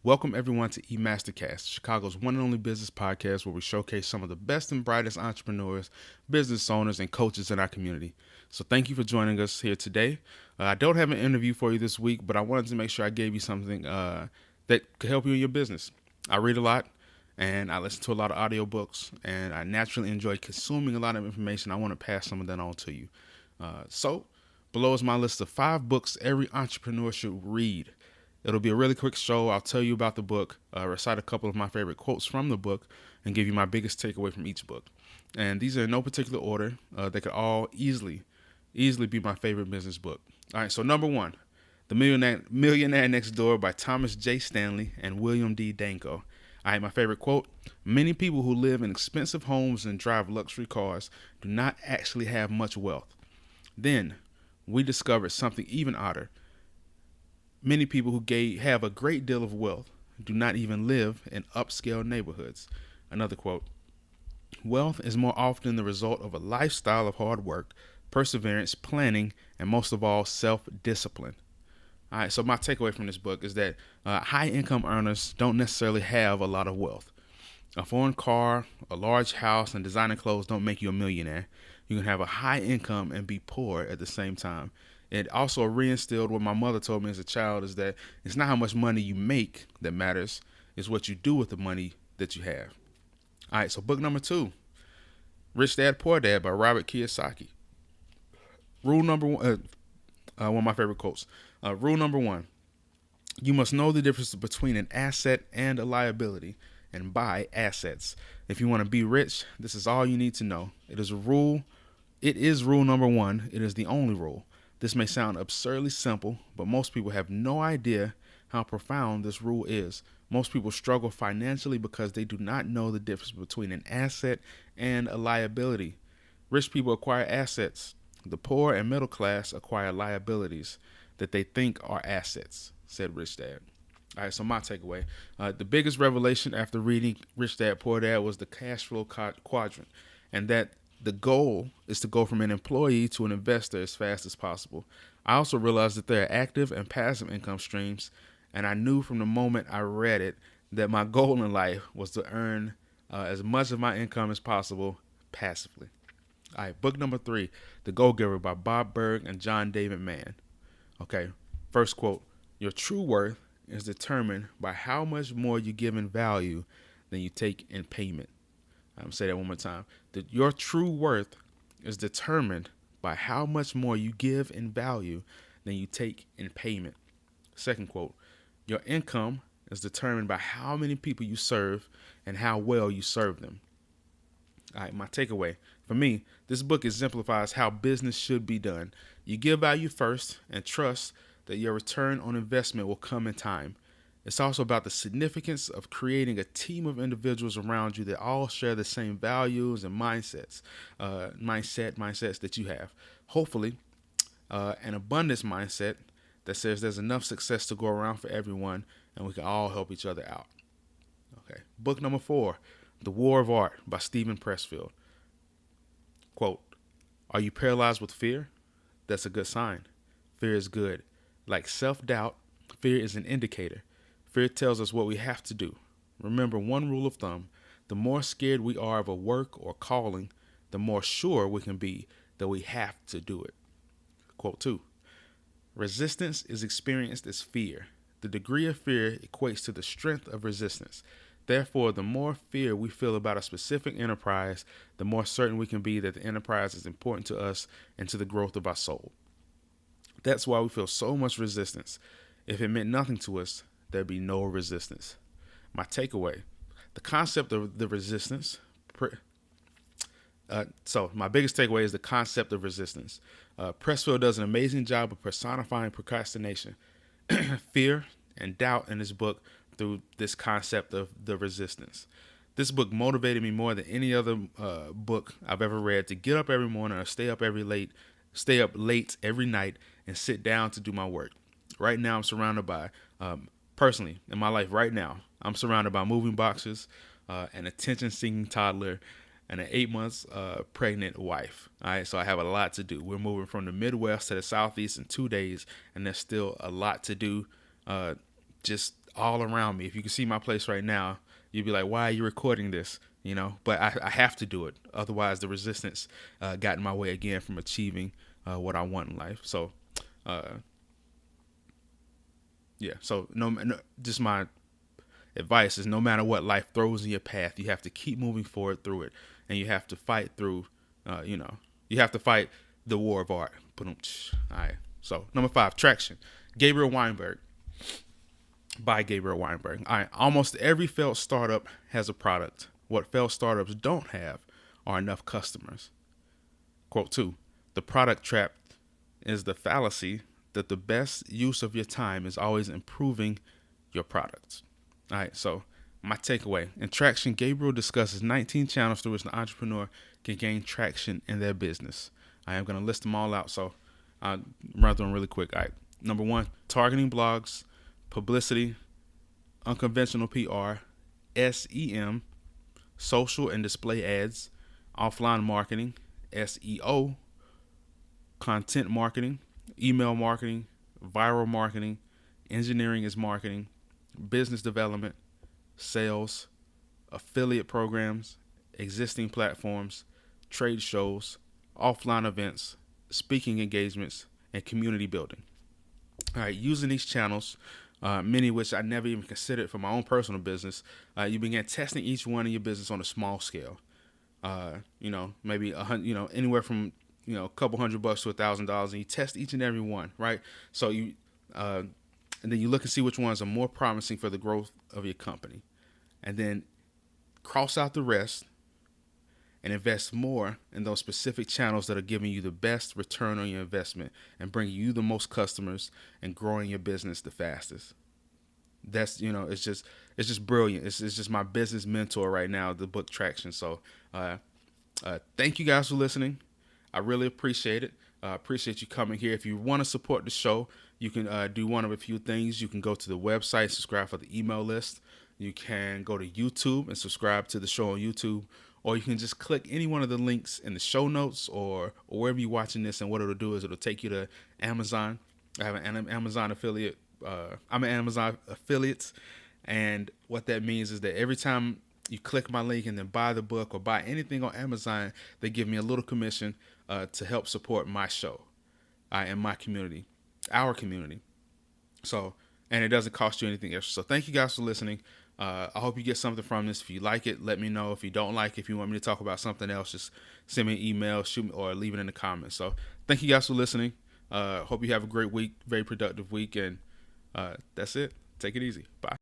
Welcome everyone to E-MasterCast, Chicago's one and only business podcast where we showcase some of the best and brightest entrepreneurs, business owners, and coaches in our community. So thank you for joining us here today. I don't have an interview for you this week, but I wanted to make sure I gave you something that could help you in your business. I read a lot and I listen to a lot of audiobooks, and I naturally enjoy consuming a lot of information. I want to pass some of that on to you. So below is my list of 5 books every entrepreneur should read. It'll be a really quick show. I'll tell you about the book, recite a couple of my favorite quotes from the book, and give you my biggest takeaway from each book. And these are in no particular order. They could all easily be my favorite business book. All right, so number 1, The Millionaire Next Door by Thomas J. Stanley and William D. Danko. All right, my favorite quote: many people who live in expensive homes and drive luxury cars do not actually have much wealth. Then we discovered something even odder. Many people who have a great deal of wealth do not even live in upscale neighborhoods. Another quote: wealth is more often the result of a lifestyle of hard work, perseverance, planning, and most of all, self-discipline. All right, so my takeaway from this book is that high income earners don't necessarily have a lot of wealth. A foreign car, a large house, and designer clothes don't make you a millionaire. You can have a high income and be poor at the same time. It also reinstilled what my mother told me as a child, is that it's not how much money you make that matters, it's what you do with the money that you have. All right, so book number 2, Rich Dad Poor Dad by Robert Kiyosaki. Rule number 1, one of my favorite quotes. Rule number 1, you must know the difference between an asset and a liability, and buy assets. If you want to be rich, this is all you need to know. It is rule number 1. It is the only rule. This may sound absurdly simple, but most people have no idea how profound this rule is. Most people struggle financially because they do not know the difference between an asset and a liability. Rich people acquire assets. The poor and middle class acquire liabilities that they think are assets, said Rich Dad. All right, so my takeaway. The biggest revelation after reading Rich Dad Poor Dad was the cash flow quadrant, and that the goal is to go from an employee to an investor as fast as possible. I also realized that there are active and passive income streams, and I knew from the moment I read it that my goal in life was to earn as much of my income as possible passively. All right, book number 3, The Gogetter by Bob Berg and John David Mann. Okay, first quote: your true worth is determined by how much more you give in value than you take in payment. I'm going to say that one more time. That your true worth is determined by how much more you give in value than you take in payment. Second quote: your income is determined by how many people you serve and how well you serve them. All right, my takeaway. For me, this book exemplifies how business should be done. You give value first and trust that your return on investment will come in time. It's also about the significance of creating a team of individuals around you that all share the same values and mindsets that you have. Hopefully, an abundance mindset that says there's enough success to go around for everyone and we can all help each other out. Okay. Book number 4, The War of Art by Stephen Pressfield. Quote: are you paralyzed with fear? That's a good sign. Fear is good. Like self-doubt, fear is an indicator. Fear tells us what we have to do. Remember one rule of thumb: the more scared we are of a work or calling, the more sure we can be that we have to do it. Quote 2: resistance is experienced as fear. The degree of fear equates to the strength of resistance. Therefore, the more fear we feel about a specific enterprise, the more certain we can be that the enterprise is important to us and to the growth of our soul. That's why we feel so much resistance. If it meant nothing to us, there'd be no resistance. My takeaway: the concept of the resistance. So my biggest takeaway is the concept of resistance. Pressfield does an amazing job of personifying procrastination, fear, and doubt in his book through this concept of the resistance. This book motivated me more than any other book I've ever read to get up every morning or stay up late every night and sit down to do my work. Right now, I'm surrounded by, personally, in my life right now, I'm surrounded by moving boxes, an attention-seeking toddler, and an 8 months pregnant wife. All right, so I have a lot to do. We're moving from the Midwest to the Southeast in 2 days, and there's still a lot to do. Just all around me. If you can see my place right now, you'd be like, why are you recording this? But I have to do it. Otherwise, the resistance got in my way again from achieving what I want in life. So, yeah. So, just my advice is no matter what life throws in your path, you have to keep moving forward through it. And you have to fight through, you have to fight the war of art. All right. So, number 5, traction. Gabriel Weinberg. By Gabriel Weinberg. All right. Almost every failed startup has a product. What failed startups don't have are enough customers. Quote 2. The product trap is the fallacy that the best use of your time is always improving your products. All right. So, my takeaway. In Traction, Gabriel discusses 19 channels through which an entrepreneur can gain traction in their business. I am going to list them all out, so I'll run through them really quick. All right. Number 1, targeting blogs, publicity, unconventional PR, SEM, social and display ads, offline marketing, SEO, content marketing, email marketing, viral marketing, engineering is marketing, business development, sales, affiliate programs, existing platforms, trade shows, offline events, speaking engagements, and community building. All right, using these channels, many of which I never even considered for my own personal business, you begin testing each one in your business on a small scale. Maybe anywhere from a couple $100 to $1,000, and you test each and every one, right? So and then you look and see which ones are more promising for the growth of your company, and then cross out the rest and invest more in those specific channels that are giving you the best return on your investment and bringing you the most customers and growing your business the fastest. That's, it's just brilliant. It's just my business mentor right now, the book Traction. So, thank you guys for listening. I really appreciate it. Appreciate you coming here. If you want to support the show, you can do one of a few things. You can go to the website, subscribe for the email list. You can go to YouTube and subscribe to the show on YouTube, or you can just click any one of the links in the show notes or wherever you're watching this. And what it'll do is it'll take you to Amazon. I have an Amazon affiliate. I'm an Amazon affiliate. And what that means is that every time you click my link and then buy the book or buy anything on Amazon, they give me a little commission to help support my show and my community, our community. So, and it doesn't cost you anything extra. So thank you guys for listening. I hope you get something from this. If you like it, let me know. If you don't like it, if you want me to talk about something else, just send me an email, shoot me, or leave it in the comments. So thank you guys for listening. Hope you have a great week, very productive week. And that's it. Take it easy. Bye.